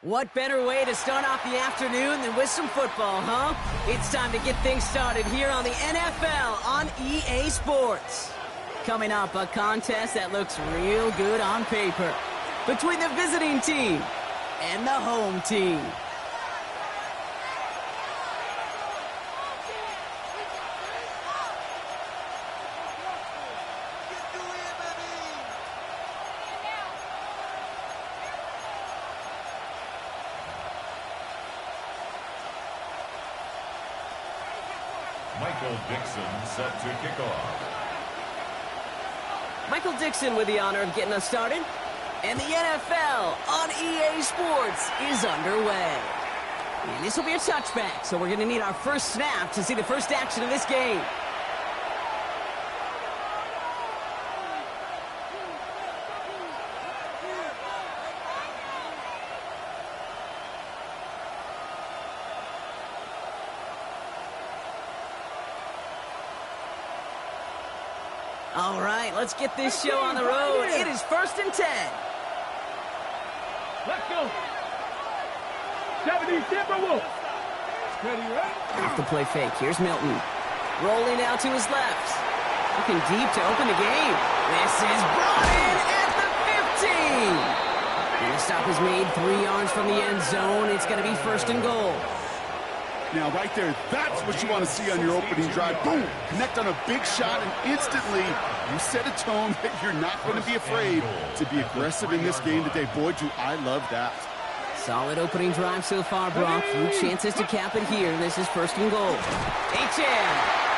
What better way to start off the afternoon than with some football, huh? It's time to get things started here on the NFL on EA Sports. Coming up, a contest that looks real good on paper between the visiting team and the home team. Michael Dixon set to kick off. Michael Dixon with the honor of getting us started. And the NFL on EA Sports is underway. And this will be a touchback, so we're going to need our first snap to see the first action of this game. All right, let's get this show on the road. It is 1st and 10. Let's go. 70 Timberwolves. Off the play fake. Here's Milton. Rolling out to his left. Looking deep to open the game. This is brought in at the 15. And the stop is made 3 yards from the end zone. It's going to be 1st and goal. Now, right there, that's what you want to see on your opening drive. Boom! Connect on a big shot, and instantly you set a tone that you're not going to be afraid to be aggressive in this game today. Boy, do I love that. Solid opening drive so far, Brock. Few chances to cap it here. This is 1st and goal. HM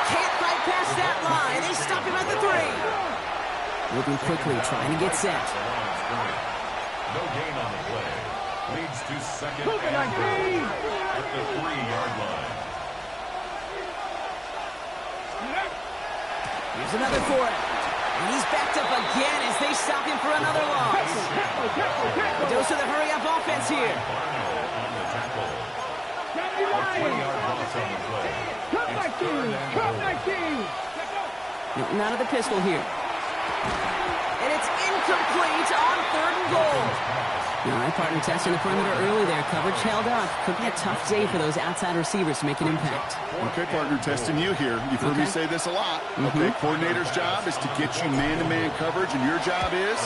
can't fight past that line. They stop him at the 3. Moving quickly, trying to get set. No gain on the play. Leads to 2nd and goal at the 3-yard line. Here's another for him. And he's backed up again as they stop him for another loss. A dose of the hurry-up offense here. On the tackle. A 20-yard loss on the play. It's 3rd and goal. Milton out of the pistol here. And it's incomplete on 3rd and goal. All right, partner testing the perimeter early there. Coverage held up. Could be a tough day for those outside receivers to make an impact. Okay, partner, testing you here. You've heard me say this a lot. Okay, coordinator's job is to get you man-to-man coverage, and your job is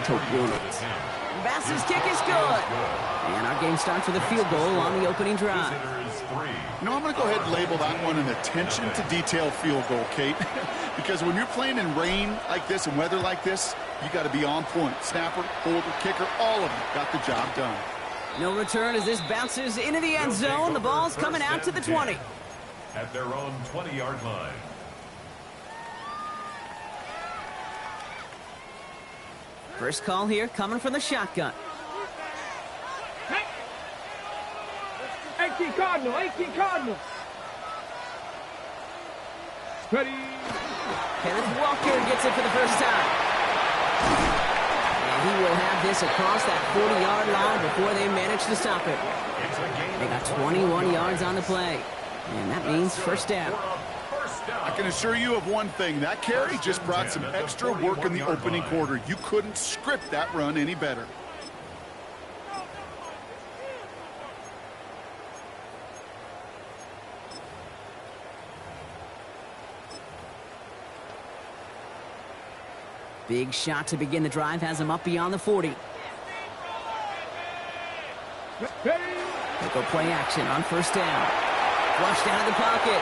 to win it. Bass's kick is good. And our game starts with a field goal on the opening drive. You know, I'm going to go ahead and label that one an attention-to-detail field goal, Kate. Because when you're playing in rain like this and weather like this, you got to be on point. Snapper, holder, kicker, all of them got the job done. No return as this bounces into the end zone. The ball's coming out to the 20. At their own 20-yard line. First call here coming from the shotgun. 18 Cardinal, 18 Cardinal. Ready. Kenneth Walker gets it for the first time. And he will have this across that 40-yard line before they manage to stop it. They got 21 yards on the play. And that means 1st down. I can assure you of one thing. That carry just brought some extra work in the opening quarter. You couldn't script that run any better. Big shot to begin the drive has him up beyond the 40. They'll go play action on 1st down. Flushed out of the pocket.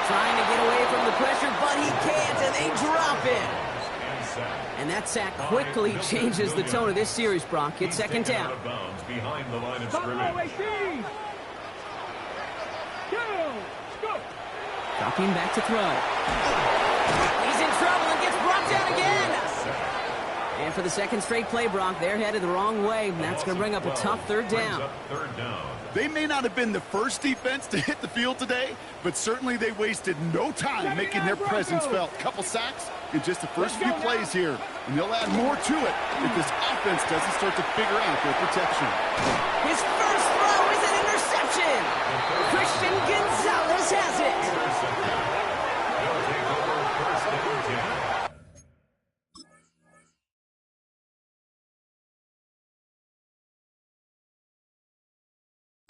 Trying to get away from the pressure, but he can't, and they drop him. And that sack quickly changes the tone of this series, Brock. It's 2nd down. Behind the line of scrimmage. Dropping back to throw. He's in trouble and gets brought down again. And for the 2nd straight play, Brock, they're headed the wrong way. And that's going to bring up a tough 3rd down. They may not have been the first defense to hit the field today, but certainly they wasted no time making their presence felt. Couple sacks in just the first few plays here, and they'll add more to it if this offense doesn't start to figure out their protection. His first throw is an interception. Christian Gonzalez has it.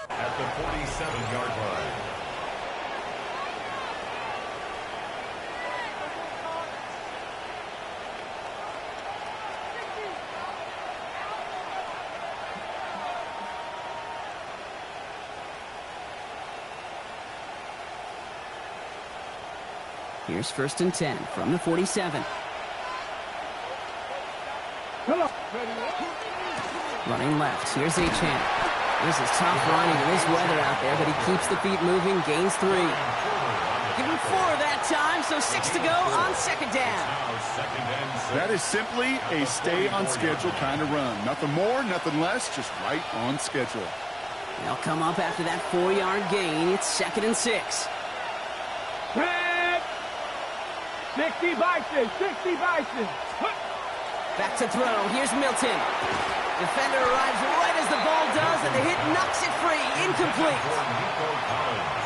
At the 47-yard line. Here's 1st and 10 from the 47. Running left. Here's Achane. This is tough running in this weather out there, but he keeps the feet moving, gains 3. Give him 4 that time, so 6 to go on second down. That is simply a stay-on-schedule kind of run. Nothing more, nothing less, just right on schedule. They'll come up after that 4-yard gain. It's 2nd and 6. 60 Bison, 60 Bison. Back to throw. Here's Milton. Defender arrives right as the ball does, and the hit knocks it free. Incomplete.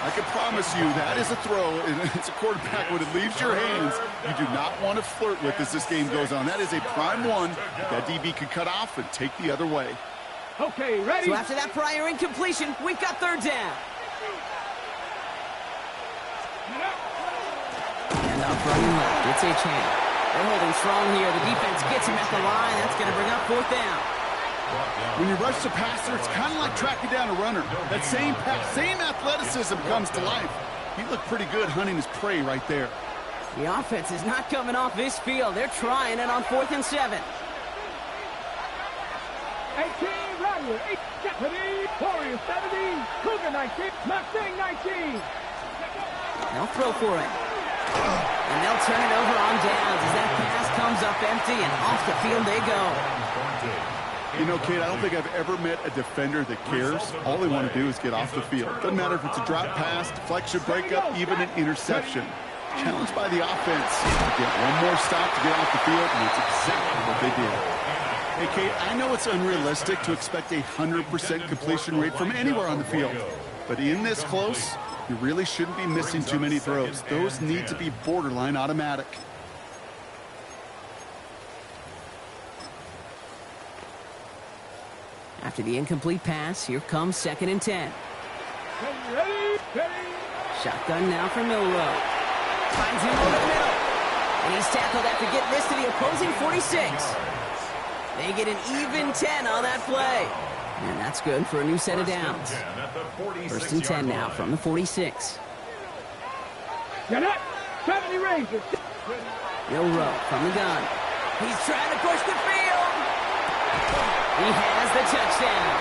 I can promise you that is a throw, and it's a quarterback when it leaves your hands you do not want to flirt with as this game goes on. That is a prime one that DB can cut off and take the other way. Okay, ready? So after that prior incompletion, we've got 3rd down. And up running left, it's a chance. They're holding strong here. The defense gets him at the line. That's going to bring up 4th down. When you rush the passer, it's kind of like tracking down a runner. That same athleticism comes to life. He looked pretty good hunting his prey right there. The offense is not coming off this field. They're trying it on 4th and 7. 18, Warrior, 8, Japanese, Warrior, 17, Cougar, 19, Mustang, 19. They'll throw for it. And they'll turn it over on downs as that pass comes up empty, and off the field they go. You know, Kate, I don't think I've ever met a defender that cares. All they want to do is get off the field. Doesn't matter if it's a drop pass, deflection, breakup, even an interception. Challenged by the offense to get one more stop to get off the field, and that's exactly what they did. Hey, Kate, I know it's unrealistic to expect a 100% completion rate from anywhere on the field. But in this close, you really shouldn't be missing too many throws. Those need to be borderline automatic. After the incomplete pass, here comes 2nd and 10. Ready? Shotgun now for Milrow. Finds him over the middle. And he's tackled after getting this to the opposing 46. They get an even 10 on that play. And that's good for a new set of downs. 1st and 10 now from the 46. Get it. 70 Rangers. Milrow from the gun. He's trying to push the field. He has the touchdown.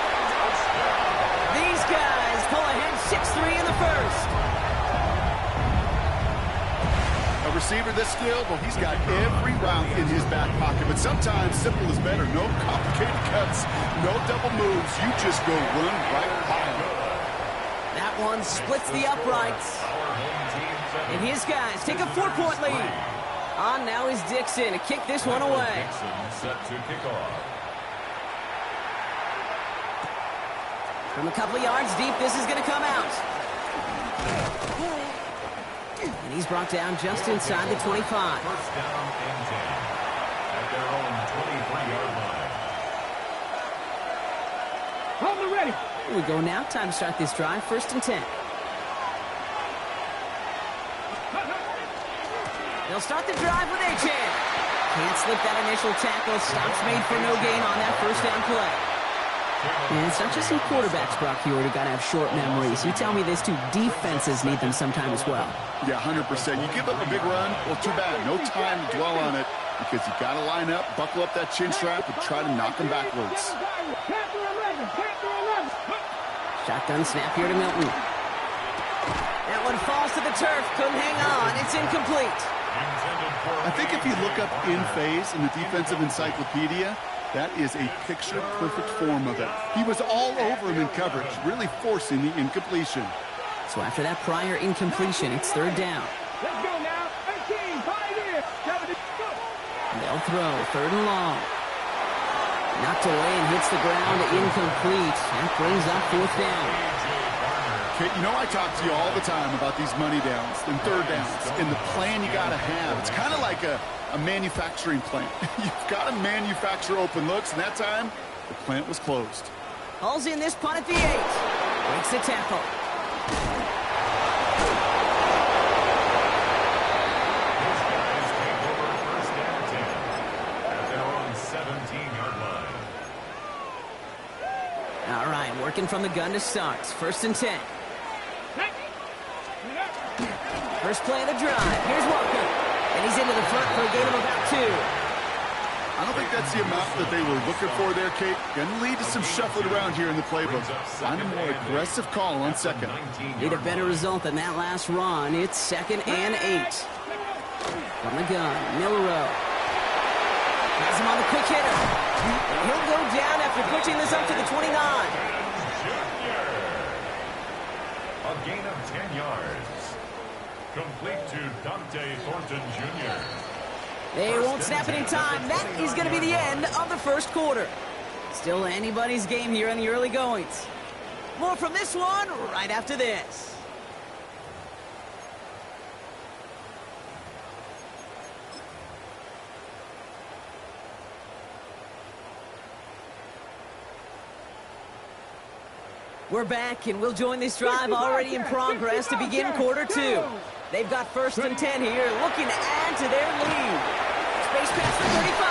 These guys pull ahead 6-3 in the 1st. A receiver this skilled, well, he's got every route in his back pocket. But sometimes simple is better. No complicated cuts, no double moves. You just go run right by him. That one splits the uprights. And his guys take a 4-point lead. On now is Dixon to kick this one away. Set to kick off. From a couple of yards deep, this is going to come out. And he's brought down just inside the 25. 1st down and 10 at their own 23-yard line. Hold it ready. Here we go now. Time to start this drive. 1st and 10. They'll start the drive with a chance. Can't slip that initial tackle. Stops made for no gain on that 1st down play. And it's not just some quarterbacks, Brock, here who got to have short memories. You tell me this too. Defenses need them sometime as well. Yeah, 100%. You give up a big run, well, too bad. No time to dwell on it because you got to line up, buckle up that chin strap, and try to knock them backwards. Shotgun snap here to Milton. That one falls to the turf. Couldn't hang on. It's incomplete. I think if you look up in phase in the defensive encyclopedia, that is a picture-perfect form of it. He was all over him in coverage, really forcing the incompletion. So after that prior incompletion, it's 3rd down. Let's go now. 18, 5 in. 70, go. And they'll throw 3rd and long. Knocked away and hits the ground, incomplete. That brings up 4th down. Okay, you know I talk to you all the time about these money downs and 3rd downs and the plan you got to have. It's kind of like a manufacturing plant. You've got to manufacture open looks, and that time, the plant was closed. Hauls in this punt at the 8. Breaks the tackle. All right, working from the gun to start. 1st and 10. First play of the drive. Here's Walker. And he's into the front for a gain of about 2. I don't think that's the amount that they were looking for there, Kate. Going to lead to some shuffling around here in the playbook. Find a more aggressive call on second. Need a better result than that last run. It's 2nd and 8. From the gun, MIAYO. Has him on the quick hitter. He'll go down after pushing this up to the 29. A gain of 10 yards. Complete to Dante Thornton Jr. They won't snap it in time. That is going to be the end of the first quarter. Still anybody's game here in the early goings. More from this one right after this. We're back, and we'll join this drive already in progress to begin quarter 2. They've got 1st and 10 here, looking to add to their lead. Space pass for 35.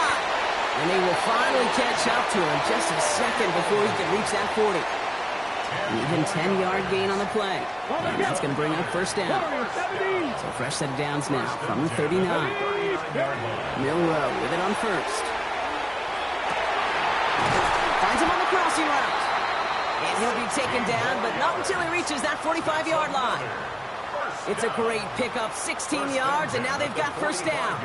And they will finally catch up to him just a second before he can reach that 40. Even 10-yard gain on the play. And that's going to bring up 1st down. So fresh set of downs now from the 39. MIAYO with it on 1st. Finds him on the crossing route. And he'll be taken down, but not until he reaches that 45-yard line. It's a great pickup, 16 yards, and now they've got 1st down.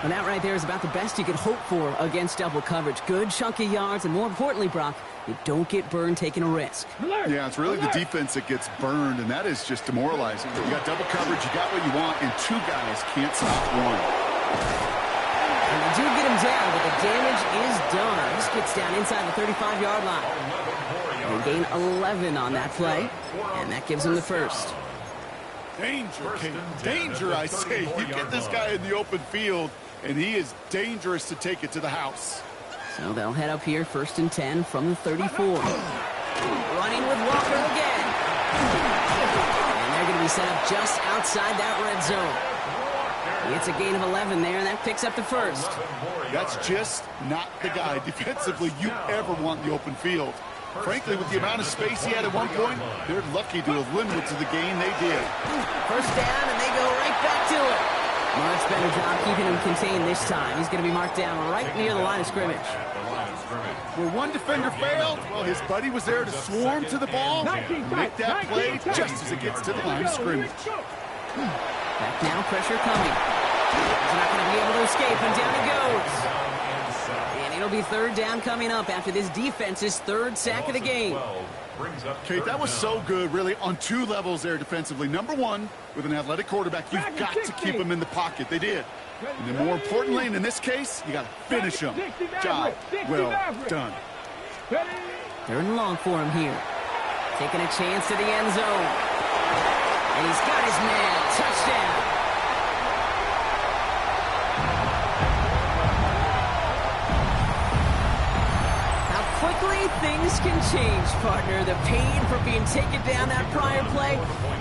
And that right there is about the best you could hope for against double coverage. Good chunky yards, and more importantly, Brock, you don't get burned taking a risk. Yeah, it's really the defense that gets burned, and that is just demoralizing. You got double coverage, you got what you want, and 2 guys can't stop one. And they do get him down, but the damage is done. This gets down inside the 35-yard line. They gain 11 on that play, and that gives them the 1st. Danger, Kate. Danger, I say. You get this guy in the open field, and he is dangerous to take it to the house. So they'll head up here, 1st and 10 from the 34. Running with Walker again. And they're going to be set up just outside that red zone. It's a gain of 11 there, and that picks up the 1st. That's just not the guy defensively you ever want in the open field. Frankly, with the amount of space he had at one point, they're lucky to have limited to the gain they did. 1st down, and they go right back to it. Much better job keeping him contained this time. He's going to be marked down right near the line of scrimmage. Where one defender failed, well, his buddy was there to swarm to the ball and make that play just as it gets to the line of scrimmage. Back now, pressure coming. He's not going to be able to escape, and down he goes. And it'll be 3rd down coming up after this defense's 3rd sack of the game. Kate, that was so good, really, on 2 levels there defensively. Number 1, with an athletic quarterback, you've got to keep him in the pocket. They did. And then more importantly, and in this case, you got to finish him. Job well done. 3rd and long for him here. Taking a chance to the end zone. And he's got his man. Touchdown. Things can change, partner. The pain from being taken down that prior play,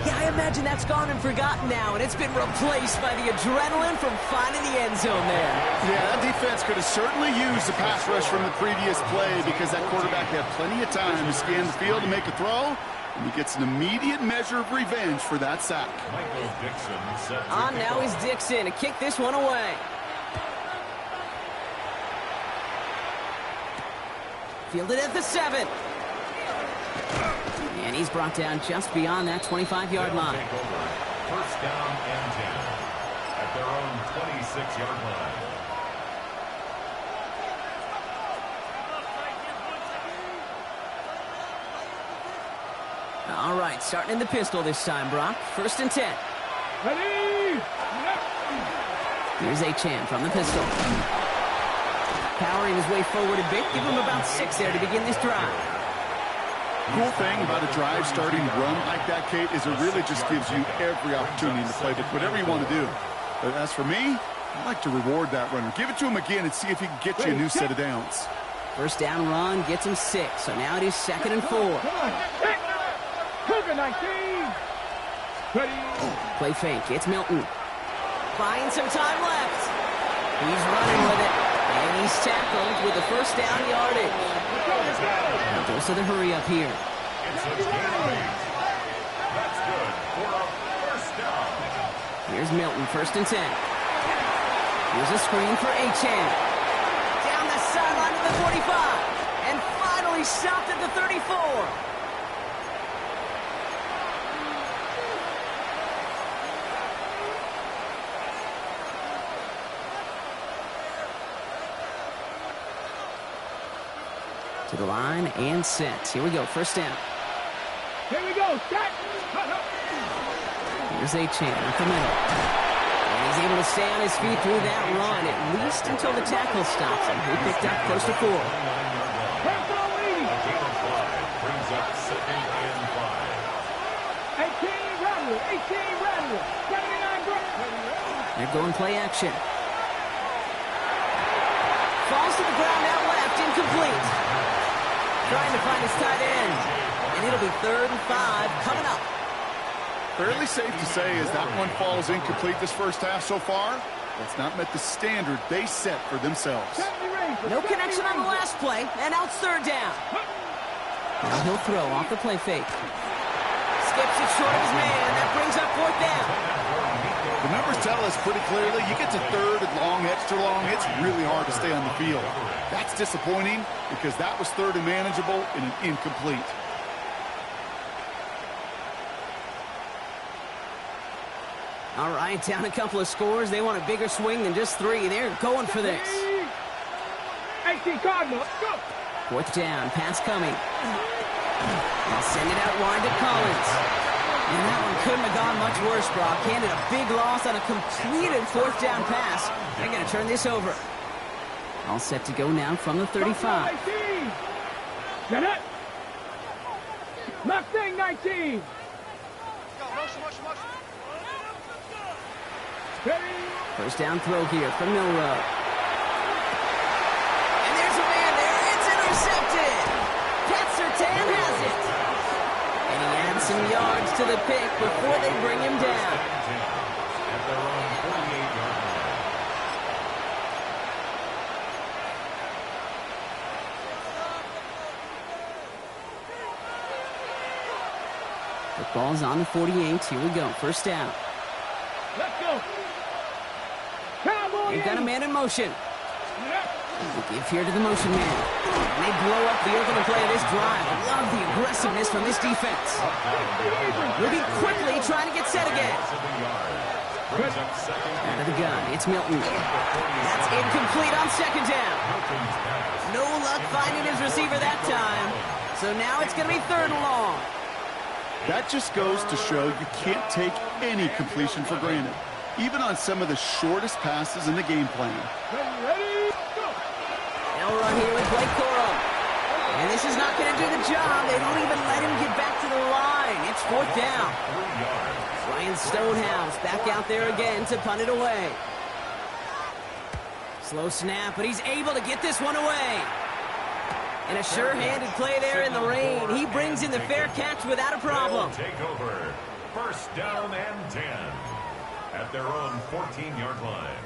yeah, I imagine that's gone and forgotten now, and it's been replaced by the adrenaline from finding the end zone there. Yeah, that defense could have certainly used the pass rush from the previous play because that quarterback had plenty of time to scan the field and make a throw, and he gets an immediate measure of revenge for that sack. Now is Dixon to kick this one away. Fielded at the 7. And he's brought down just beyond that 25-yard line. 1st down and 10 at their own 26-yard line. All right, starting in the pistol this time, Brock. 1st and 10. Ready? Here's Achane from the pistol. Powering his way forward a bit. Give him about 6 there to begin this drive. Cool thing about a drive starting run like that, Kate, is it really just gives you every opportunity in the playbook, whatever you want to do. But as for me, I like to reward that runner. Give it to him again and see if he can get you a new set of downs. 1st down run gets him 6. So now it is 2nd and 4. Cougar 19. Ready? Play fake. It's Milton. Buying some time left. He's running with it. And he's tackled with the 1st down yardage. And goes to the hurry up here. It's a gain. That's good for a 1st down. Here's Milton, 1st and 10. Here's a screen for Achane. Down the 45. And finally stopped at the 34. To the line and set. Here we go, first down. Here we go, set. Here's Achane at the middle. And he's able to stay on his feet through that run, at least until the tackle stops him. He picked up close to 4. Personal lead. Brings up 2nd and 5. 18 Rattler. 79 Brook. They're going play action. Falls to the ground out left, incomplete. Trying to find his tight end. And it'll be 3rd and 5 coming up. Fairly safe to say as that one falls incomplete this first half so far, that's not met the standard they set for themselves. No connection on the last play, and now it's 3rd down. Now he'll throw off the play fake. Skips it short of his man, and that brings up 4th down. The numbers tell us pretty clearly, you get to 3rd and long, extra long, it's really hard to stay on the field. That's disappointing because that was 3rd and manageable in an incomplete. All right, down a couple of scores. They want a bigger swing than just 3. They're going for this. 18 Cardinal, go. 4th down, pass coming. They'll send it out wide to Collins. And that one couldn't have gone much worse, Brock. Handed a big loss on a completed 4th down pass. They're going to turn this over. All set to go now from the 35. Get it. Mustang 19. First down throw here from Milrow. And there's a man there. It's intercepted. Pat Surtain has it. And he adds some yards to the pick before they bring him down. At their own 48-yard line. The ball's on the 48. Here we go. First down. Let's go. Cowboy. They've got a man in motion. They give here to the motion man. And they blow up the opening play of this drive. I love the aggressiveness from this defense. Moving quickly, trying to get set again. Out of the gun, it's Milton. That's incomplete on 2nd down. No luck finding his receiver that time. So now it's going to be 3rd and long. That just goes to show you can't take any completion for granted, even on some of the shortest passes in the game plan. Ready, go. They'll run here with Blake Corum. And this is not going to do the job. They don't even let him get back to the line. It's 4th down. Ryan Stonehouse back out there again to punt it away. Slow snap, but he's able to get this one away. And a sure-handed play there in the rain. He brings in the fair catch without a problem. Take over. First down and 10 at their own 14-yard line.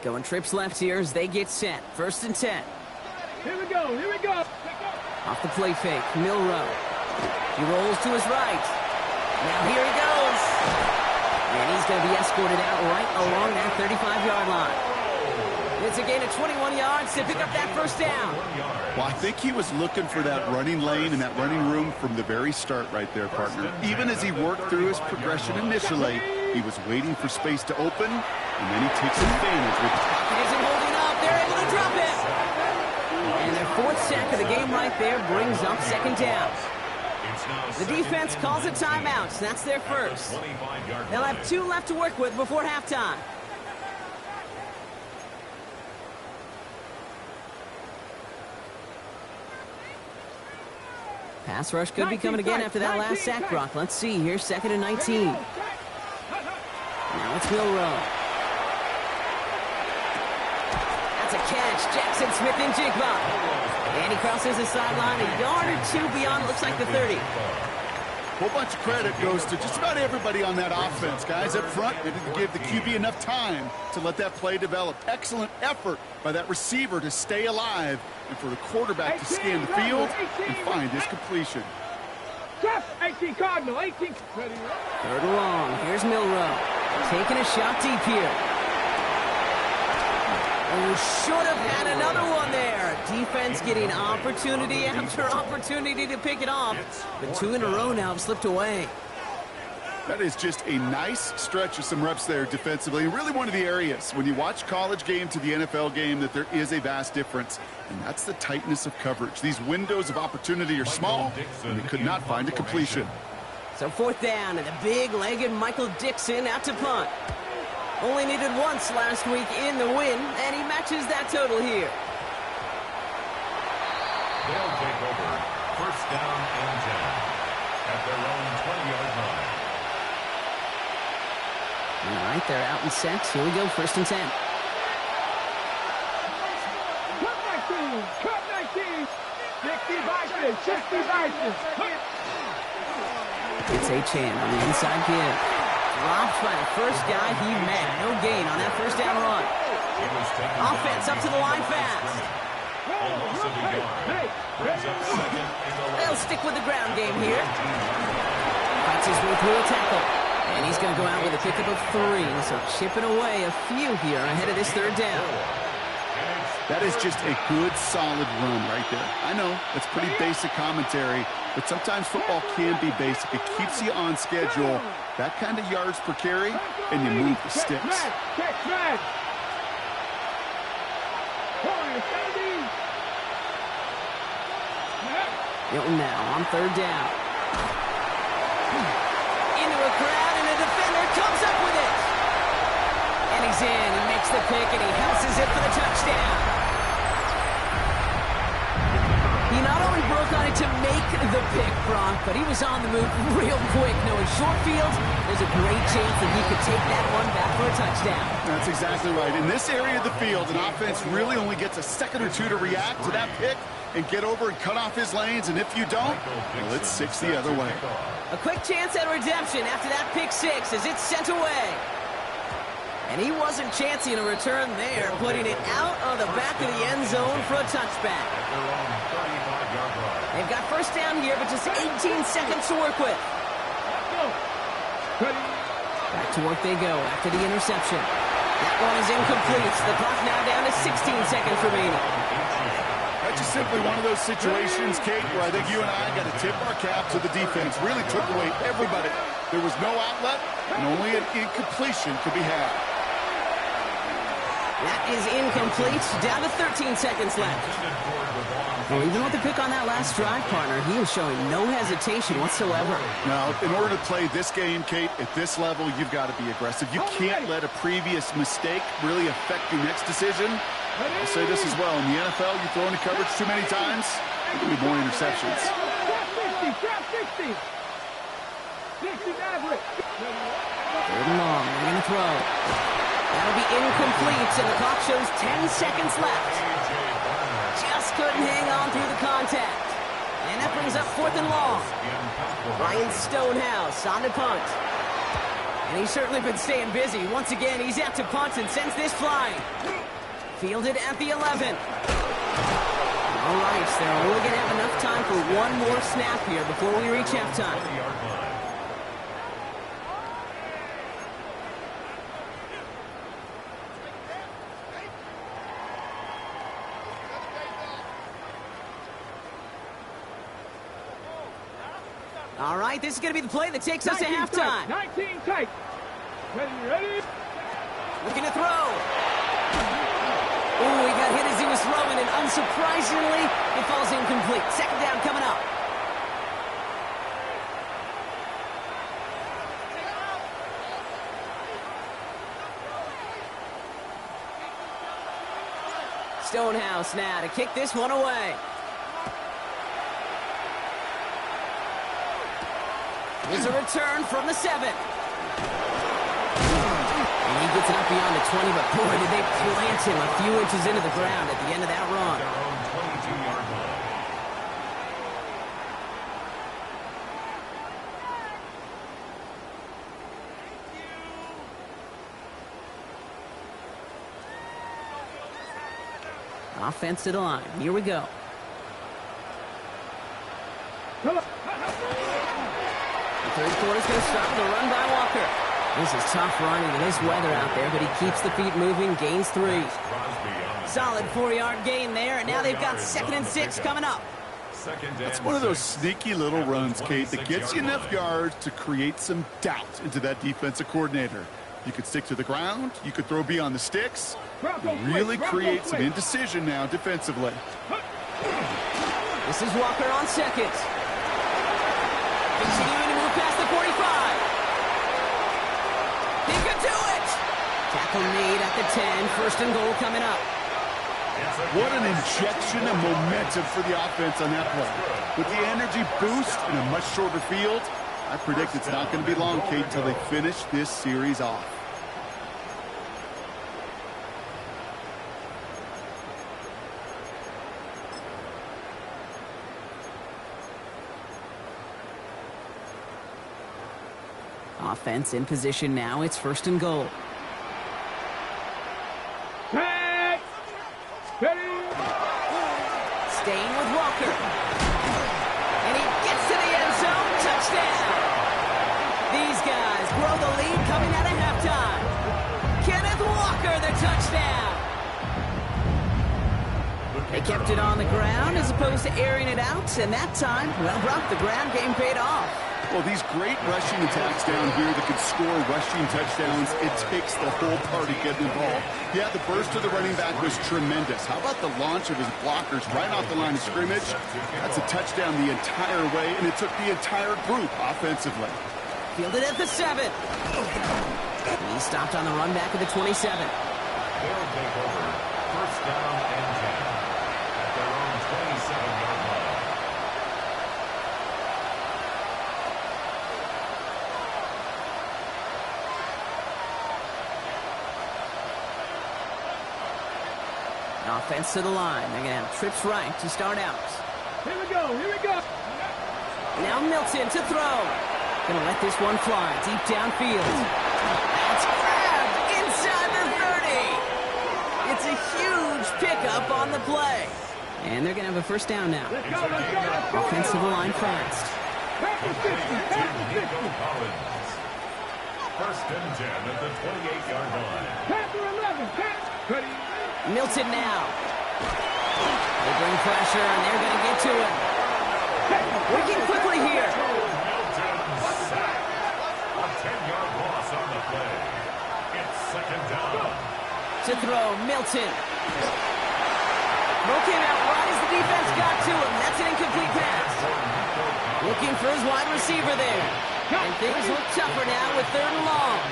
Going trips left here as they get set. 1st and 10. Here we go. Off the play fake, Milrow. He rolls to his right. Now here he goes. And he's going to be escorted out right along that 35-yard line. It's a gain of 21 yards to pick up that first down. Well, I think he was looking for that running lane and that running room from the very start right there, partner. Even as he worked through his progression initially, he was waiting for space to open, and then he takes advantage with it. Pocket isn't holding up. They're able to drop it. And their 4th sack of the game right there brings up 2nd down. The defense calls a timeout. So that's their first. They'll have 2 left to work with before halftime. Pass rush could be coming again after that last sack, Brock. Let's see here. 2nd and 19. Now it's Milrow. That's a catch. Jackson Smith and Jigba. And he crosses the sideline a yard or 2 beyond, looks like the 30. Whole bunch of credit goes to just about everybody on that offense. Guys up front, they didn't give the QB enough time to let that play develop. Excellent effort by that receiver to stay alive and for the quarterback to scan the field and find his completion. 18 Cardinal, 18. 3rd and long. Here's Milrow. Taking a shot deep here. Oh, should have had another one there. Defense getting opportunity after opportunity to pick it off. But 2 in a row now have slipped away. That is just a nice stretch of some reps there defensively. Really one of the areas when you watch college game to the NFL game that there is a vast difference. And that's the tightness of coverage. These windows of opportunity are small, and they could not find a completion. So 4th down, and the big-legged Michael Dixon out to punt. Only needed once last week in the win, and he matches that total here. They'll take over 1st down and 10 at their own 20-yard line. All right, they're out and set. Here we go, 1st and 10. Cut 19. Cut 19. 60 Vikings. 60 Vikings. It's Achane on the inside give. Dropped by the first guy he met. No gain on that 1st down run. Offense up to the line fast. They'll stick with the ground game here. Fights his way through a tackle. And he's going to go out with a pickup of 3. So chipping away a few here ahead of this 3rd down. That is just a good, solid run right there. I know, it's pretty basic commentary, but sometimes football can be basic. It keeps you on schedule. That kind of yards per carry, and you move the sticks. Hilton now on 3rd down. Into a crowd, and a defender comes up with it. And he's in. He makes the pick, and he houses it for the touchdown. He not only broke on it to make the pick, Brock, but he was on the move real quick. Knowing short fields, there's a great chance that he could take that one back for a touchdown. That's exactly right. In this area of the field, an offense really only gets a second or 2 to react to that pick and get over and cut off his lanes. And if you don't, well, it's 6 the other way. A quick chance at redemption after that pick 6 as it's sent away. And he wasn't chancing a return there, putting it out of the back of the end zone for a touchback. They've got 1st down here, but just 18 seconds to work with. Back to work they go after the interception. That one is incomplete. The clock now down to 16 seconds remaining. That's just simply one of those situations, Kate, where I think you and I got to tip our cap to the defense. Really took away everybody. There was no outlet, and only an incompletion could be had. That is incomplete. Down to 13 seconds left. Well, even with the pick on that last drive, partner, he is showing no hesitation whatsoever. Now, in order to play this game, Kate, at this level, you've got to be aggressive. You can't let a previous mistake really affect your next decision. I'll say this as well. In the NFL, you throw into coverage too many times, there'll be more interceptions. Trap 60. 60 Maverick. 3rd and long. They're going to throw. That'll be incomplete, and the clock shows 10 seconds left. Just couldn't hang on through the contact. And that brings up 4th and long. Ryan Stonehouse on to punt. And he's certainly been staying busy. Once again, he's out to punt and sends this flying. Fielded at the 11. All right, so they're only going to have enough time for one more snap here before we reach halftime. All right, this is going to be the play that takes us to halftime. 19 tight. Ready? Looking to throw. Ooh, he got hit as he was throwing, and unsurprisingly, it falls incomplete. 2nd down coming up. Stonehouse now to kick this one away. Here's a return from the 7. And he gets it up beyond the 20, but boy, did they plant him a few inches into the ground at the end of that run. Offense to the line. Here we go. The 3rd quarter's going to start with a run by Walker. This is tough running in this weather out there, but he keeps the feet moving, gains 3. Solid 4-yard gain there, and now they've got 2nd and 6 coming up. That's one of those sneaky little runs, Kate, that gets you enough yards to create some doubt into that defensive coordinator. You could stick to the ground, you could throw beyond the sticks, really create some indecision now defensively. This is Walker on 2nd. Continuing to move past the 45. He could do it! Tackle made at the 10, 1st and goal coming up. What an injection of momentum for the offense on that play. With the energy boost and a much shorter field, I predict it's not going to be long, Kate, until they finish this series off. Offense in position now. It's 1st and goal. Staying with Walker. And he gets to the end zone. Touchdown. These guys grow the lead coming out of halftime. Kenneth Walker, the touchdown. They kept it on the ground as opposed to airing it out. And that time, well, Brock, the ground game paid off. Well, these great rushing attacks down here that can score rushing touchdowns, it takes the whole party getting involved. Yeah, the burst of the running back was tremendous. How about the launch of his blockers right off the line of scrimmage? That's a touchdown the entire way, and it took the entire group offensively. Fielded at the 7. He stopped on the run back at the 27. They'll take over 1st down and 10 at their own 27-yard line. Offense to the line. They're going to have trips right to start out. Here we go, here we go. Now Milton to throw. Going to let this one fly deep downfield. That's grabbed inside the 30. It's a huge pickup on the play. And they're going to have a 1st down now. Let's go, let's go, let's go. Offensive line fast. Pass the 60, pass the 60. 1st and 10 at the 28-yard line. Pass the 11, pass. Ready. Milton now. They bring pressure, and they're going to get to it. Working quickly here. Milton sacked. A 10-yard loss on the play. It's 2nd down. To throw, Milton. Broke him out right as the defense got to him. That's an incomplete pass. Looking for his wide receiver there. And things look tougher now with 3rd and long.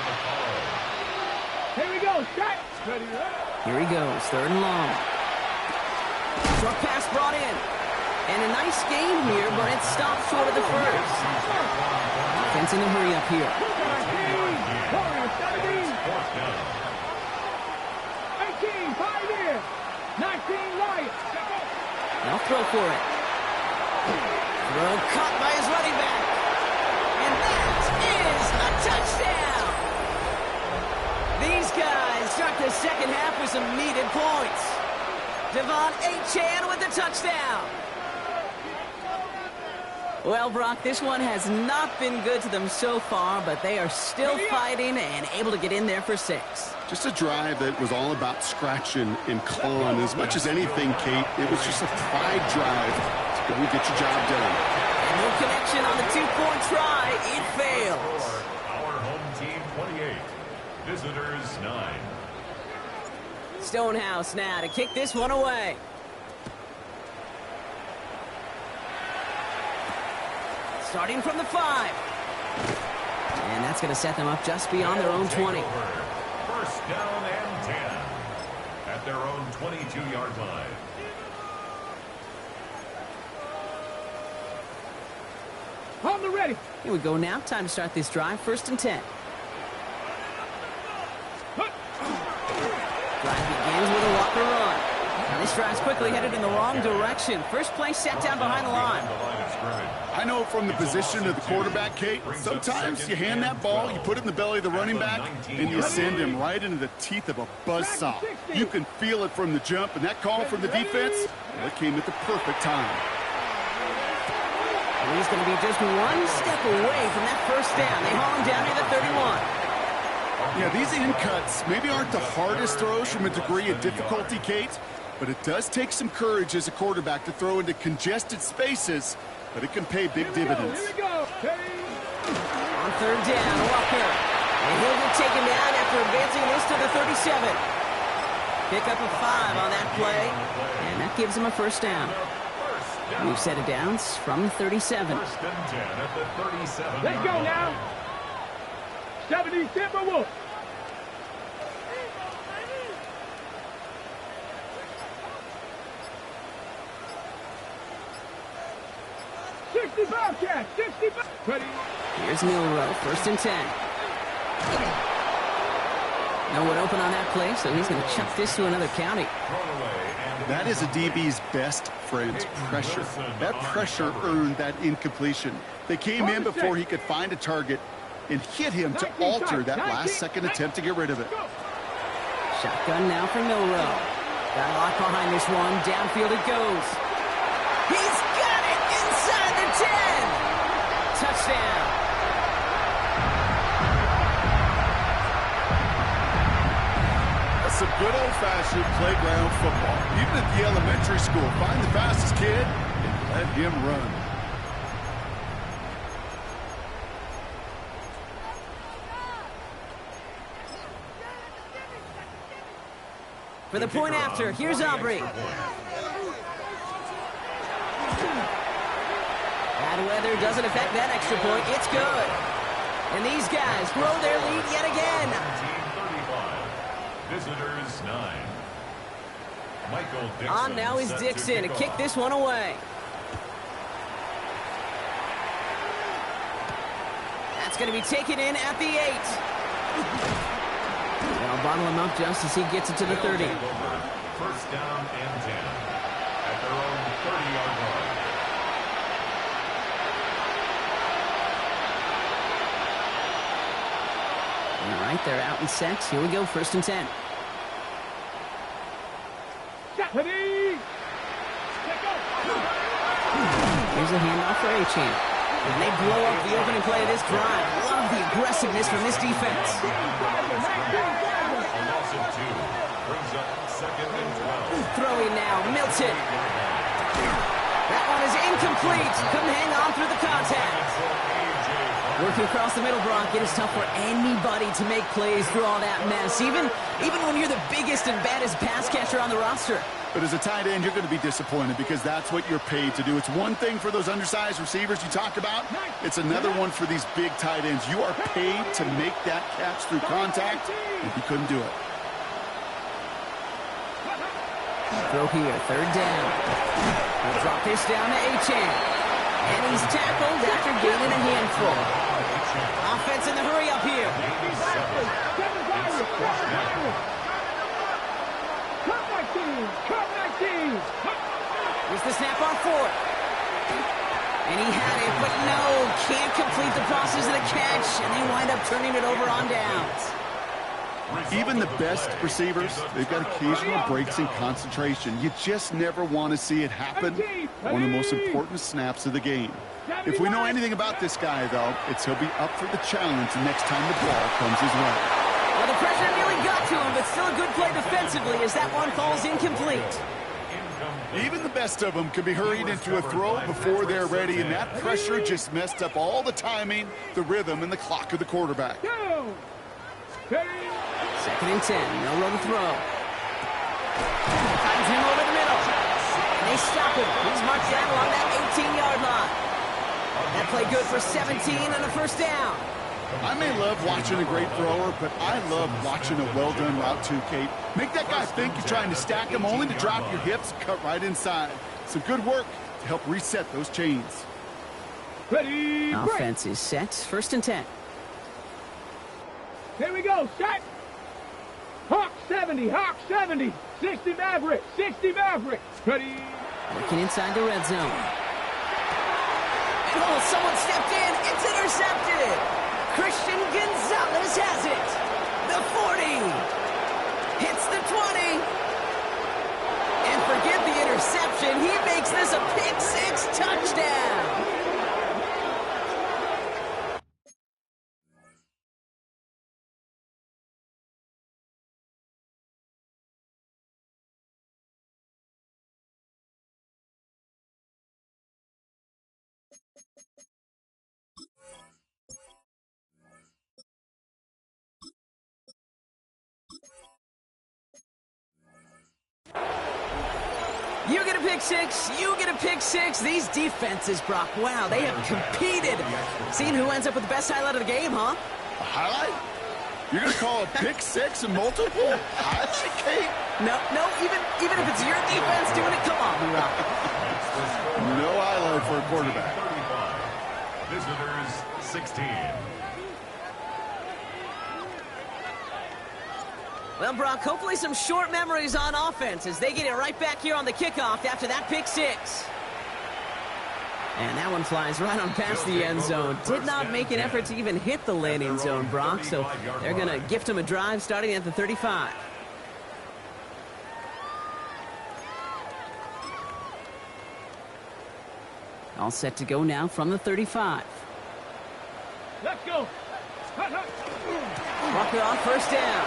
Here we go, shot. Ready, Here he goes, 3rd and long. Short pass brought in. And a nice game here, but it stopped short of the 1st. Offense in a hurry up here. 18, 5 in. 19, right. Now throw for it. Throw caught by his running back. And that is a touchdown. These guys start the 2nd half with some needed points. Devon Achane with the touchdown. Well, Brock, this one has not been good to them so far, but they are still fighting and able to get in there for 6. Just a drive that was all about scratching and clawing. As much as anything, Kate, it was just a pride drive to go and get your job done. And no connection on the 2-point try. It fails. Our home team 28. Visitors 9. Stonehouse now to kick this one away. Starting from the 5. And that's going to set them up just beyond their own 20. 1st down and 10 at their own 22-yard line. On the ready. Here we go now. Time to start this drive. 1st and 10. Drive begins with a Walker run. Now this drive's quickly headed in the wrong direction. First play set down behind the line. I know from the position of the quarterback, Kate, sometimes you hand that ball, you put it in the belly of the running back, and you send him right into the teeth of a buzzsaw. You can feel it from the jump, and that call from the defense, well, it came at the perfect time. And he's going to be just one step away from that 1st down. They haul him down near the 31. Yeah, these in cuts maybe aren't the hardest throws from a degree of difficulty, Kate, but it does take some courage as a quarterback to throw into congested spaces, but it can pay big dividends. Here we go. On third down, Walker. And he'll get taken down after advancing this to the 37. Pick up a 5 on that play, and that gives him a first down. New set of downs from 37. First and 10 at the 37. Let's go now. 70 Timberwolves. Bobcat, 65. Ready. Here's Milrow, first and 10. No one open on that play, so he's going to chuck this to another county. That is a DB's best friend, pressure. That pressure earned that incompletion. They came in before he could find a target and hit him to alter that last-second attempt to get rid of it. Shotgun now for Milrow. Got a lot behind this one. Downfield it goes. He's got it inside the 10. Touchdown. That's some good old-fashioned playground football. Even at the elementary school, find the fastest kid and let him run. For the point after, here's Aubrey. Bad weather doesn't affect that extra point. It's good. And these guys grow their lead yet again. 1935. Visitors 9. Michael Dixon. On now is Dixon to kick this one away. That's going to be taken in at the 8. They'll bottle him up just as he gets it to the 30. First down and 10 at their own 30-yard line. All right, they're out and set. Here we go, first and 10. Here's a handoff for Achane. And they blow up the opening play of this drive. Love the aggressiveness from this defense. A loss of 2 brings up second and 12. Throwing now, Milton. That one is incomplete. Couldn't hang on through the contact. Working across the middle, Brock, it is tough for anybody to make plays through all that mess, even when you're the biggest and baddest pass catcher on the roster. But as a tight end, you're going to be disappointed because that's what you're paid to do. It's one thing for those undersized receivers you talk about. It's another one for these big tight ends. You are paid to make that catch through contact, and you couldn't do it. Throw here, third down. We'll drop this down to Achane. And he's tackled after gaining a handful. Offense in the hurry up here. Here's the snap on 4th. And he had it, but no, can't complete the process of the catch, and they wind up turning it over on downs. Even the best receivers, they've got occasional breaks in concentration. You just never want to see it happen on the most important snaps of the game. If we know anything about this guy, though, it's he'll be up for the challenge the next time the ball comes his way. Well, the pressure nearly got to him, but still a good play defensively as that one falls incomplete. Even the best of them can be hurried into a throw before they're ready, and that pressure just messed up all the timing, the rhythm, and the clock of the quarterback. Second and 10, no room to throw. Finds him over the middle. And they stop him. He's marked down along that 18-yard line. That play good for 17 and a first down. I may love watching a great thrower, but I love watching a well-done route too, Kate. Make that guy think you're trying to stack him only to drop your hips and cut right inside. Some good work to help reset those chains. Ready, offense is set. First and 10. Here we go, set. Hawk 70, Hawk 70. 60 Mavericks, 60 Mavericks. Ready. Working inside the red zone. And oh, someone stepped in. It's intercepted. Christian Gonzalez has it. The 40. Hits the 20. And forget the interception. He makes this a pick-6 touchdown. pick six, you get a pick six. These defenses, Brock, wow, they have competed. Seeing who ends up with the best highlight of the game, huh? A highlight? You're going to call a pick six and multiple highlight, Kate? No, even if it's your defense doing it, come on, Brock. No highlight for a quarterback. 35. Visitors, 16. Well, Brock, hopefully some short memories on offense as they get it right back here on the kickoff after that pick six. And that one flies right on past the end zone. Did not make an effort to even hit the landing zone, Brock, so they're going to gift him a drive starting at the 35. All set to go now from the 35. Let's go. Walker on first down.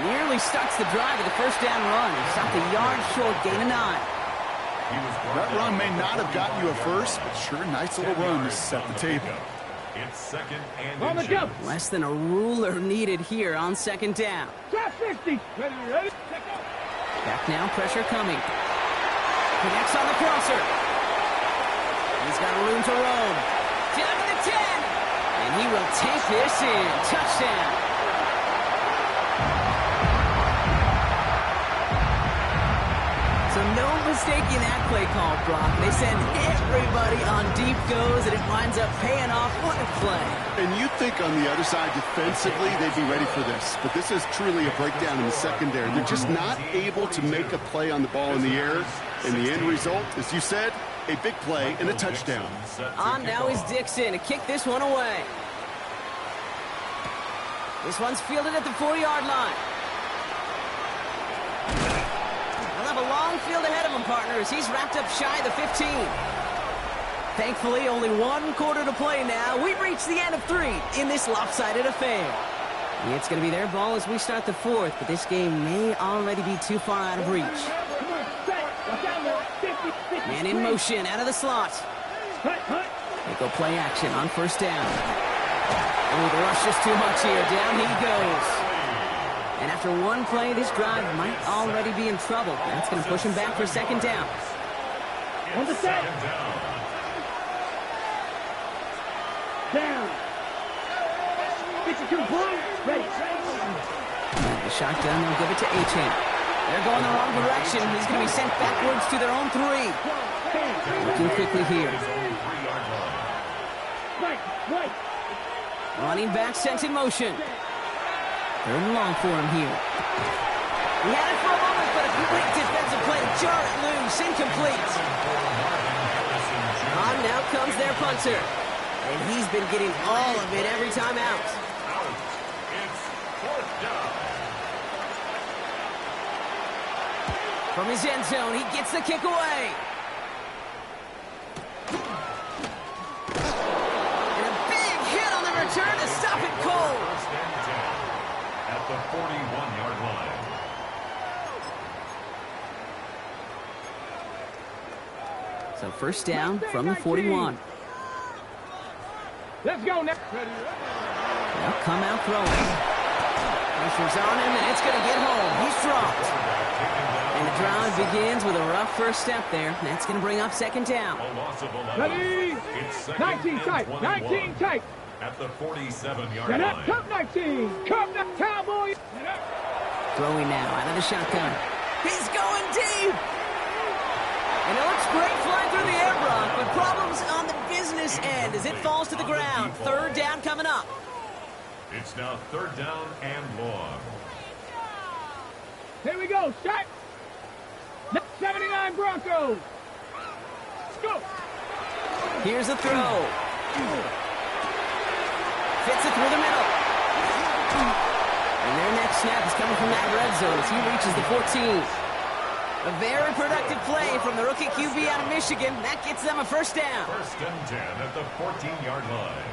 Nearly starts the drive with a first down run. He stopped a yard short, gain of 9. That run may not have gotten you a first, but sure, nice little run to set the table. It's second and On the jump. Less than a ruler needed here on second down. Top 60. Ready. Check out. Back now, pressure coming. Connects on the crosser. He's got room to roam. Down to the 10. And he will take this in. Touchdown. So no mistaking that play call, Brock. They send everybody on deep goes, and it winds up paying off. What a play. And you'd think on the other side, defensively, they'd be ready for this. But this is truly a breakdown in the secondary. They're just not able to make a play on the ball in the air. And the end result, as you said, a big play and a touchdown. On now is Dixon to kick this one away. This one's fielded at the 4-yard line. They'll have a long field ahead of him, partners. He's wrapped up shy of the 15. Thankfully, only one quarter to play now. We've reached the end of 3 in this lopsided affair. It's going to be their ball as we start the 4th, but this game may already be too far out of reach. Man in motion, out of the slot. They go play action on first down. Oh, the rush is too much here. Down he goes. And after one play, this drive might already be in trouble. That's going to push him back for second down. On the set. Down. 52 blue. Ready. The shotgun, they'll give it to Achane. They're going the wrong direction. He's going to be sent backwards to their own 3. Looking quickly here. Right. Running back sent in motion. 3rd and long for him here. He had it for a moment, but a great defensive play to jar it loose. Incomplete. On now comes their punter. And he's been getting all of it every time out. It's 4th down. From his end zone, he gets the kick away. And a big hit on the return to stop it cold. First and 10 at the 41-yard line. So first down from the 41. Let's go now. They'll come out throwing. Pressure's on him, and it's going to get home. He's dropped. And the drive begins with a rough first step there. That's going to bring up second down. A loss of 11. Ready. It's second 19 and tight. 21 19 tight. at the 47-yard Get up. line. Cup 19. Cup the Cowboys. Throwing now out of the shotgun. He's going deep. And it looks great flying through the air, Brock, but problems on the business end as it falls to the ground. 3rd down coming up. It's now 3rd down and long. Here we go. Shot. 79 Broncos. Let's go. Here's the throw. Fits it through the middle. And their next snap is coming from that red zone as he reaches the 14. A very productive play from the rookie QB out of Michigan. That gets them a first down. 1st and 10 at the 14-yard line.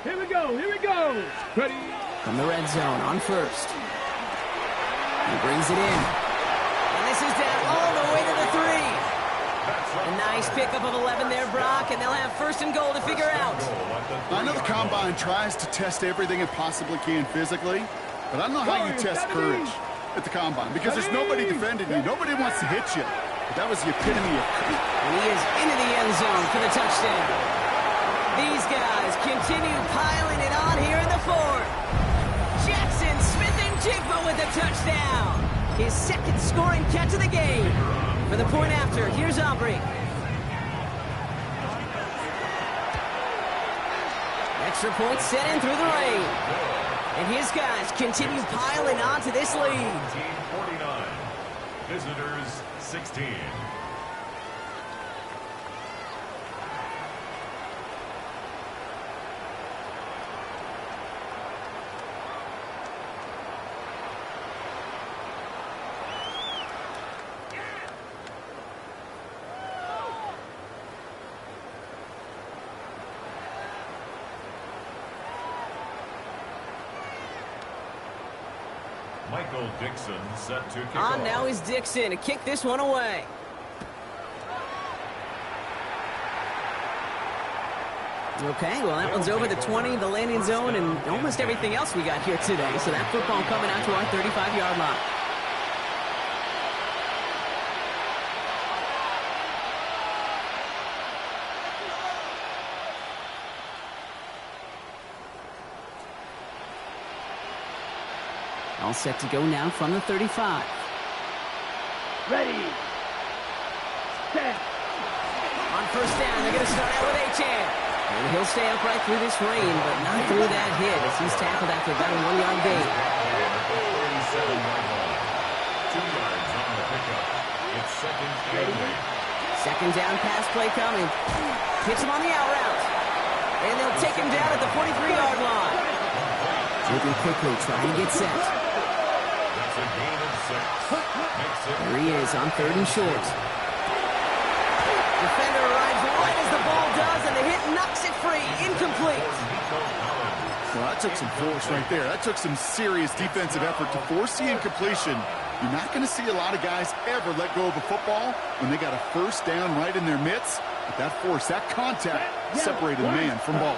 Here we go. Here we go. Ready. From the red zone on first. He brings it in. And this is down all the way to the 3. A nice pickup of 11 there, Brock, and they'll have 1st and goal to figure out. I know the Combine tries to test everything it possibly can physically, but I don't know how you test courage. at the combine because there's nobody defending you. Nobody wants to hit you. But that was the epitome of... And he is into the end zone for the touchdown. These guys continue piling it on here in the fourth. Jackson Smith-Njigba with the touchdown. His second scoring catch of the game. For the point after, here's Aubrey. Extra point set in through the rain. And his guys continue piling on to this lead. 49. Visitors 16. Michael Dixon set to kick off. Now is Dixon to kick this one away. Okay, well, that one's over the 20, the landing zone, and almost everything else we got here today. So that football coming out to our 35-yard line. All set to go now from the 35. Ready. Set. On first down, they're going to start out with Achane. And he'll stay upright through this rain, but not through that hit as he's tackled after about a 1-yard gain. 37-yard line. 2 yards on the pickup. It's second and 8. Second down pass play coming. Hits him on the out route. And they'll take him down at the 43-yard line. Moving quickly, trying to get set. That's a gain of 6. Makes it There he is on third and short. Defender arrives right as the ball does, and the hit knocks it free. Incomplete. Well, that took some force right there. That took some serious defensive effort to force the incompletion. You're not going to see a lot of guys ever let go of a football when they got a first down right in their midst. But that force, that contact, separated man from ball.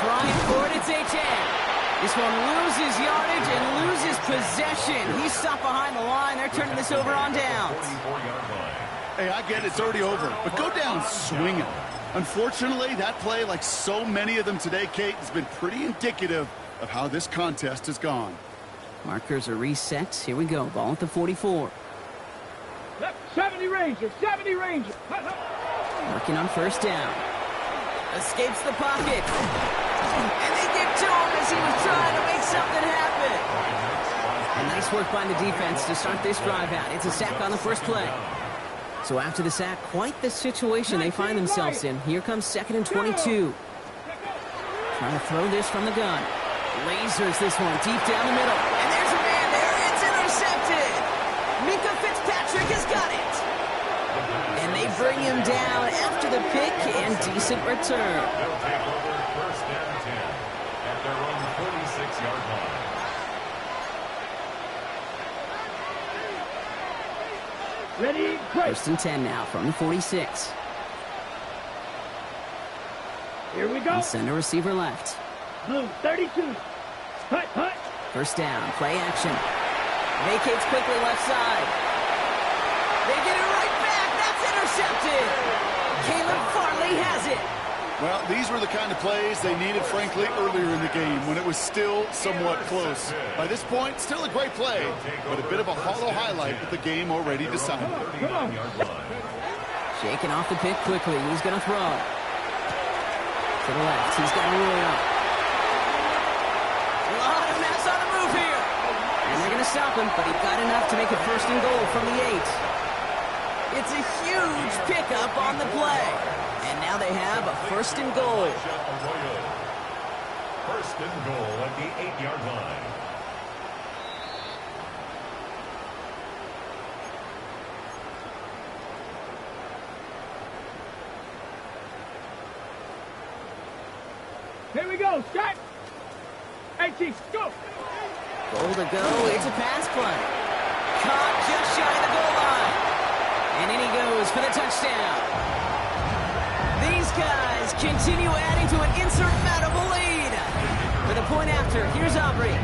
Trying for it, it's Achane. This one loses yardage and loses possession. He's stopped behind the line. They're turning this over on downs. 44-yard line. Hey, I get it. It's already over. But go down swinging. Unfortunately, that play, like so many of them today, Kate, has been pretty indicative of how this contest has gone. Markers are reset. Here we go. Ball at the 44. 70 Ranger, 70 Ranger. Working on first down. Escapes the pocket. And they get to him as he was trying to make something happen. And nice work by the defense to start this drive out. It's a sack on the first play. So after the sack, quite the situation they find themselves in. Here comes second and 22. Trying to throw this from the gun. Lasers this one deep down the middle. And there's a man there. It's intercepted. Minka Fitzpatrick has got it. And they bring him down after the pick and decent return. They'll take over first and 10 at their own 46-yard line. Ready, break. First and 10 now from the 46. Here we go. And send a receiver left. Blue, 32. Hut, hut. First down, play action. Vacates quickly left side. They get it right back. That's intercepted. Caleb Farley has it. Well, these were the kind of plays they needed, frankly, earlier in the game when it was still somewhat close. By this point, still a great play, but a bit of a hollow highlight with the game already decided. 39-yard line. Shaking off the pick quickly. He's going to throw. To the left. He's got a roll up. A lot of mass on the move here. And they're going to stop him, but he got enough to make it first and goal from the 8. It's a huge pickup on the play. And now they have a first and goal. First and goal at the 8-yard line. Here we go, start. 18, go. Goal to go. It's a pass play. Caught just shy of the goal line. And in he goes for the touchdown. These guys continue adding to an insurmountable lead. For the point after, here's Aubrey.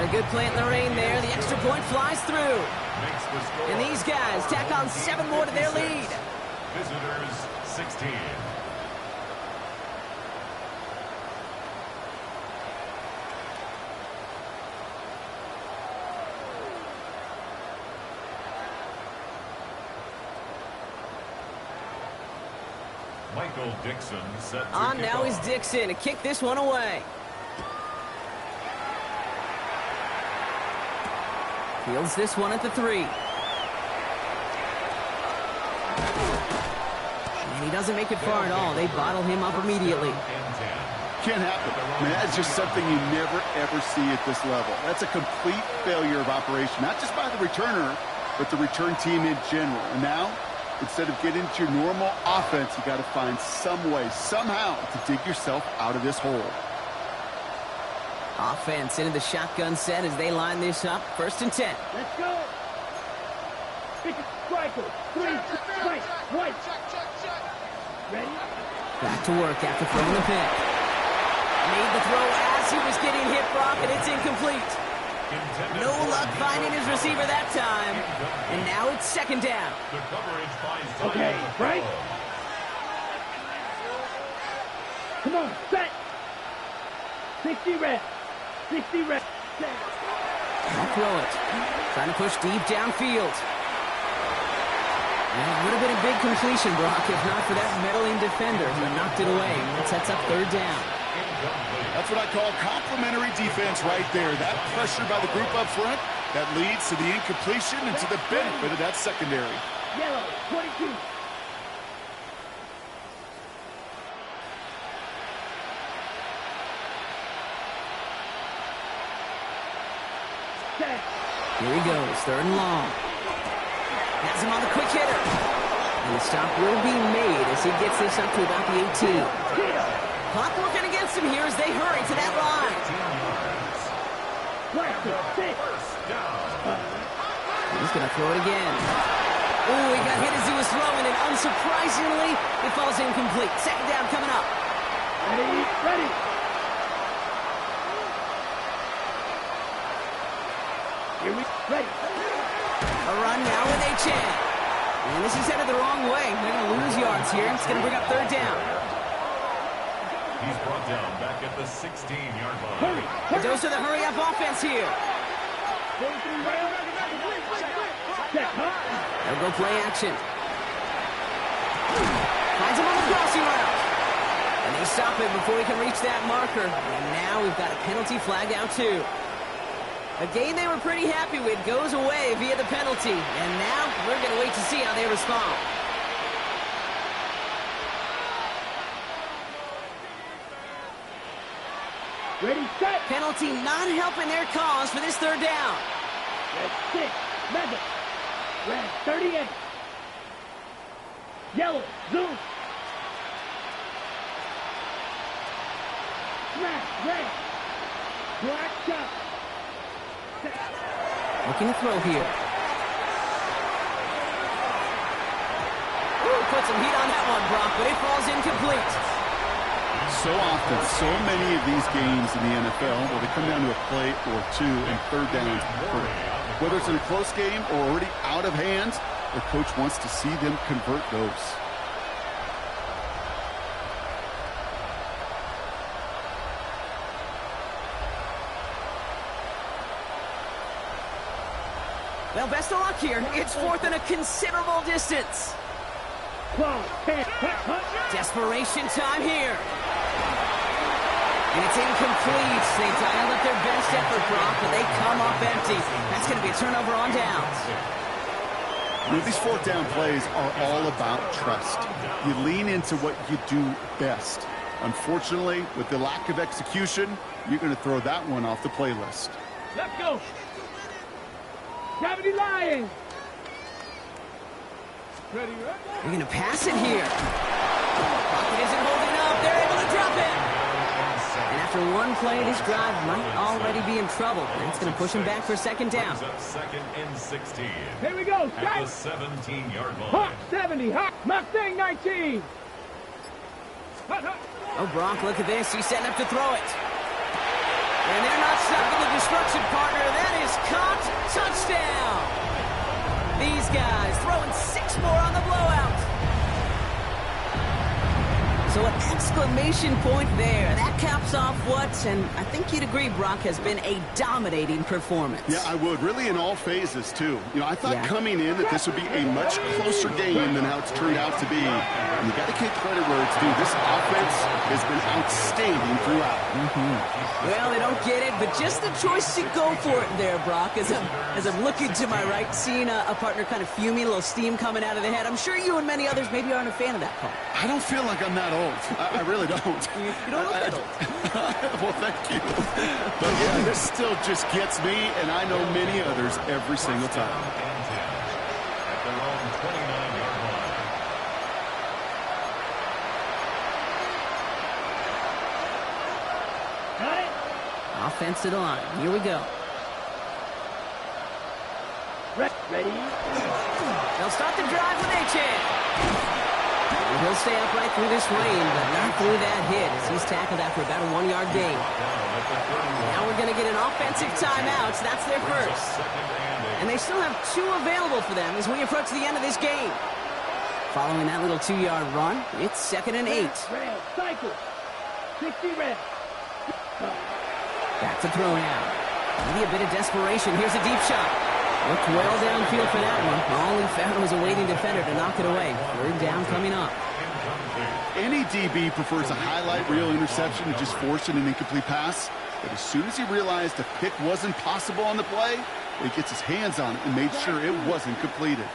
A good plant in the rain there. The extra point flies through. Makes the score. And these guys tack on 7 more to their lead. Visitors 16. Michael Dixon set to On kick now off. is Dixon to kick this one away. Fields this one at the 3. And he doesn't make it far at all. They bottle him up immediately. Can't happen. I mean, that's just something you never, ever see at this level. That's a complete failure of operation, not just by the returner, but the return team in general. And now, instead of getting into your normal offense, you got to find some way, somehow, to dig yourself out of this hole. Offense into the shotgun set as they line this up. 1st and 10. Let's go. Pick a striker. 3, strike, white. Ready? Back to work after throwing the pick. Made the throw as he was getting hit, Brock, and it's incomplete. No luck finding his receiver that time. And now it's 2nd down. The coverage finds Okay, right? Come on, set. 60 reps. 60 reps. Set. I'll throw it. Trying to push deep downfield. And it would have been a big completion, Brock, if not for that meddling defender who knocked it away. It sets up 3rd down. That's what I call complimentary defense right there. That pressure by the group up front, that leads to the incompletion and to the benefit of that secondary. Yellow, 22. Set. Here he goes, 3rd and long. Has him on the quick hitter. And the stop will be made as he gets this up to about the 18. Clock working against him here as they hurry to that line. He's going to throw it again. Oh, he got hit as he was throwing it. Unsurprisingly, it falls incomplete. 2nd down coming up. Ready, ready. Here we ready. A run now with H.N. And this is headed the wrong way. They're going to lose yards here. It's going to bring up 3rd down. He's brought down back at the 16-yard line. Hurry, hurry. Those are the hurry-up offense here. 43 round. Set, huh? They'll go play action. Finds him on the crossing route. And they stop it before he can reach that marker. And now we've got a penalty flag out too. A game they were pretty happy with goes away via the penalty. And now we're going to wait to see how they respond. Ready, set. Penalty not helping their cause for this 3rd down. Red 6, red. Red 38. Yellow, zoom. Smash, red. Black shot. Set. Looking to throw here. Ooh, put some heat on that one, Brock, but it falls incomplete. So often, so many of these games in the NFL, where they come down to a play or two and 3rd downs. Whether it's in a close game or already out of hands, the coach wants to see them convert those. Well, best of luck here. It's 4th and a considerable distance. Claw, 10, Desperation time here. And it's incomplete. They dialed up their best effort, Brock, but they come up empty. That's going to be a turnover on downs. You know, these 4th down plays are all about trust. You lean into what you do best. Unfortunately, with the lack of execution, you're going to throw that one off the playlist. let's go. Gravity Lions. Ready, ready. They're going to pass it here. Pocket isn't holding up. They're able to drop it. And after one play, this drive might already be in trouble. That's going to push him back for 2nd down. 2nd and 16. Here we go. At the 17-yard line. Hawk 70. Hawk Mustang 19. Oh, Brock, look at this. He's setting up to throw it. And they're not stuck in the destruction, partner. That is caught. Touchdown. These guys throwing 6 more on the blowout. So an exclamation point there. That caps off what, and I think you'd agree, Brock, has been a dominating performance. Yeah, I would. Really in all phases, too. You know, I thought coming in that this would be a much closer game than how it's turned out to be. And you got to give credit where it's due. This offense has been outstanding throughout. Well, they don't get it, but just the choice to go for it there, Brock, as I'm looking to my right, seeing a partner kind of fuming, a little steam coming out of the head. I'm sure you and many others maybe aren't a fan of that call. I don't feel like I'm that old. I really don't. You don't look that old. Well, thank you. But yeah, this still just gets me, and I know many others every single time. At their own 29-yard line. Got it. Offense to the line. Here we go. Ready. They'll start the drive with a chance. He'll stay upright through this rain, but not through that hit as he's tackled after about a 1-yard gain. Now we're going to get an offensive timeout. So that's their first. And they still have 2 available for them as we approach the end of this game. Following that little 2-yard run, it's 2nd and 8. Red. Cycle. 60 red. Back to throw now. Maybe a bit of desperation. Here's a deep shot. Looked well downfield for that one. All he found was a waiting defender to knock it away. 3rd down coming up. Any DB prefers a highlight reel interception to just forcing an incomplete pass. But as soon as he realized a pick wasn't possible on the play, he gets his hands on it and made sure it wasn't completed.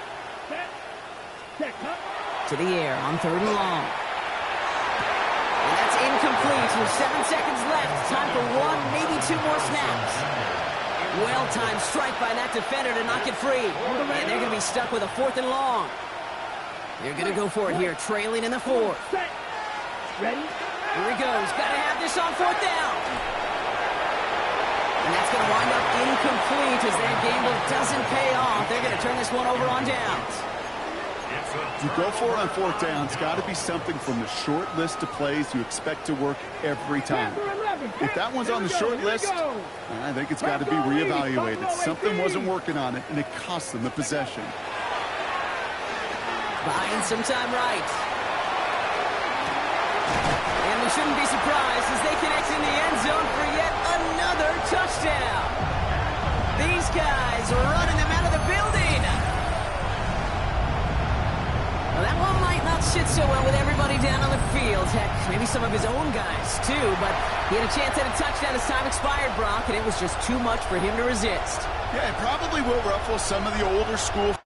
To the air on 3rd and long. And that's incomplete with 7 seconds left. Time for 1, maybe 2 more snaps. Well-timed strike by that defender to knock it free. And they're going to be stuck with a 4th and long. They're going to go for it here, trailing in the 4th. Ready? Here he goes. Got to have this on 4th down. And that's going to wind up incomplete as their gamble doesn't pay off. They're going to turn this one over on downs. You go for it on 4th down. It's got to be something from the short list of plays you expect to work every time. If that one's on the short list, I think it's got to be reevaluated. Something wasn't working on it, and it cost them the possession. Buying some time right. And we shouldn't be surprised as they connect in the end zone for yet another touchdown. These guys are running them out of the building. Well, that one might not sit so well with everybody down on the field. Heck, maybe some of his own guys, too. But he had a chance at a touchdown as time expired, Brock, and it was just too much for him to resist. Yeah, it probably will ruffle some of the older school